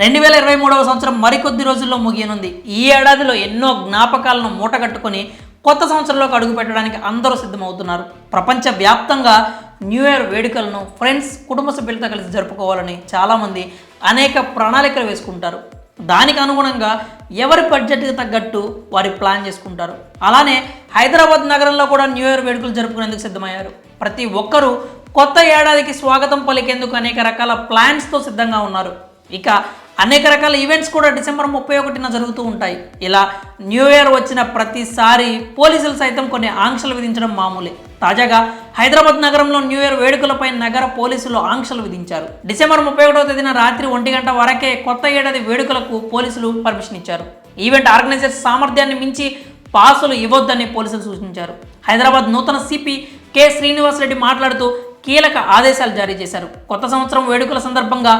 2023వ సంవత్సరం మరికొద్ది రోజుల్లో ముగియనుంది. ఈ ఏడాదిలో ఎన్నో జ్ఞాపకాలను మూటగట్టుకొని కొత్త సంవత్సరంలోకి అడుగు పెట్టడానికి అందరూ సిద్ధమవుతున్నారు. ప్రపంచవ్యాప్తంగా న్యూ ఇయర్ వేడుకలను ఫ్రెండ్స్, కుటుంబ సభ్యులతో కలిసి జరుపుకోవాలని చాలామంది అనేక ప్రణాళికలు వేసుకుంటారు. దానికి అనుగుణంగా ఎవరి బడ్జెట్కి తగ్గట్టు వారి ప్లాన్ చేసుకుంటారు. అలానే హైదరాబాద్ నగరంలో కూడా న్యూ ఇయర్ వేడుకలు జరుపుకునేందుకు సిద్ధమయ్యారు. ప్రతి ఒక్కరూ కొత్త ఏడాదికి స్వాగతం పలికేందుకు అనేక రకాల ప్లాన్స్తో సిద్ధంగా ఉన్నారు. ఇక అనేక రకాల ఈవెంట్స్ కూడా డిసెంబర్ 31న జరుగుతూ ఉంటాయి. ఇలా న్యూ ఇయర్ వచ్చిన ప్రతిసారి పోలీసులు సైతం కొన్ని ఆంక్షలు విధించడం మామూలే. తాజాగా హైదరాబాద్ నగరంలో న్యూ ఇయర్ వేడుకలపై నగర పోలీసులు ఆంక్షలు విధించారు. డిసెంబర్ 31వ తేదీన రాత్రి 1 గంట వరకే కొత్త ఏడాది వేడుకలకు పోలీసులు పర్మిషన్ ఇచ్చారు. ఈవెంట్ ఆర్గనైజర్స్ సామర్థ్యాన్ని మించి పాసులు ఇవ్వొద్దని పోలీసులు సూచించారు. హైదరాబాద్ నూతన సిపి కె శ్రీనివాస్ రెడ్డి మాట్లాడుతూ కీలక ఆదేశాలు జారీ చేశారు. కొత్త సంవత్సరం వేడుకల సందర్భంగా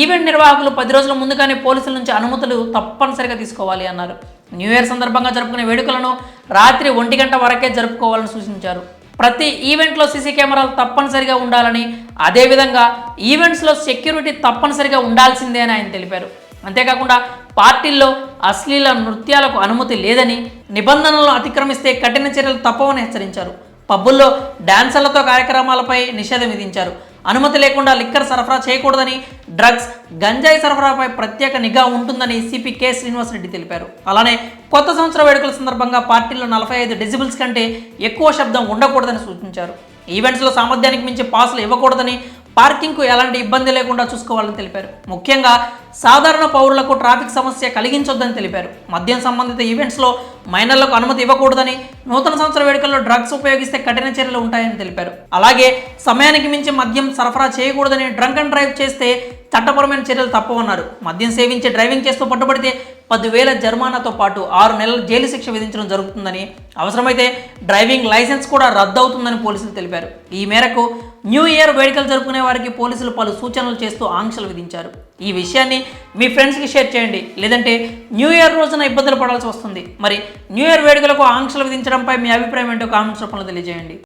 ఈవెంట్ నిర్వాహకులు 10 రోజుల ముందుగానే పోలీసుల నుంచి అనుమతులు తప్పనిసరిగా తీసుకోవాలి అన్నారు. న్యూ ఇయర్ సందర్భంగా జరుపుకునే వేడుకలను రాత్రి 1 గంట వరకే జరుపుకోవాలని సూచించారు. ప్రతి ఈవెంట్లో సీసీ కెమెరాలు తప్పనిసరిగా ఉండాలని, అదేవిధంగా ఈవెంట్స్లో సెక్యూరిటీ తప్పనిసరిగా ఉండాల్సిందే అని ఆయన తెలిపారు. అంతేకాకుండా పార్టీల్లో అశ్లీల నృత్యాలకు అనుమతి లేదని, నిబంధనలను అతిక్రమిస్తే కఠిన చర్యలు తప్పవని హెచ్చరించారు. పబ్బుల్లో డాన్సర్లతో కార్యక్రమాలపై నిషేధం విధించారు. అనుమతి లేకుండా లిక్కర్ సరఫరా చేయకూడదని, డ్రగ్స్, గంజాయి సరఫరాపై ప్రత్యేక నిఘా ఉంటుందని సిపి కె శ్రీనివాస్ రెడ్డి తెలిపారు. అలానే కొత్త సంవత్సర వేడుకల సందర్భంగా పార్టీలో 45 డెసిబుల్స్ కంటే ఎక్కువ శబ్దం ఉండకూడదని సూచించారు. ఈవెంట్స్లో సామర్థ్యానికి మించి పాసులు ఇవ్వకూడదని, పార్కింగ్కు ఎలాంటి ఇబ్బంది లేకుండా చూసుకోవాలని తెలిపారు. ముఖ్యంగా సాధారణ పౌరులకు ట్రాఫిక్ సమస్య కలిగించొద్దని తెలిపారు. మద్యం సంబంధిత ఈవెంట్స్లో మైనర్లకు అనుమతి ఇవ్వకూడదని, నూతన సంవత్సర వేడుకల్లో డ్రగ్స్ ఉపయోగిస్తే కఠిన చర్యలు ఉంటాయని తెలిపారు. అలాగే సమయానికి మించి మద్యం సరఫరా చేయకూడదని, డ్రంక్ అండ్ డ్రైవ్ చేస్తే చట్టపరమైన చర్యలు తప్పవన్నారు. మద్యం సేవించి డ్రైవింగ్ చేస్తూ పట్టుబడితే 10,000 జరిమానాతో పాటు 6 నెలల జైలు శిక్ష విధించడం జరుగుతుందని, అవసరమైతే డ్రైవింగ్ లైసెన్స్ కూడా రద్దవుతుందని పోలీసులు తెలిపారు. ఈ మేరకు న్యూ ఇయర్ వేడుకలు జరుపుకునే వారికి పోలీసులు పలు సూచనలు చేస్తూ ఆంక్షలు విధించారు. ఈ విషయాన్ని మీ ఫ్రెండ్స్కి షేర్ చేయండి, లేదంటే న్యూ ఇయర్ రోజున ఇబ్బందులు పడాల్సి వస్తుంది. మరి న్యూ ఇయర్ వేడుకలకు ఆంక్షలు విధించడంపై మీ అభిప్రాయం ఏంటో కామెంట్స్ రూపంలో తెలియజేయండి.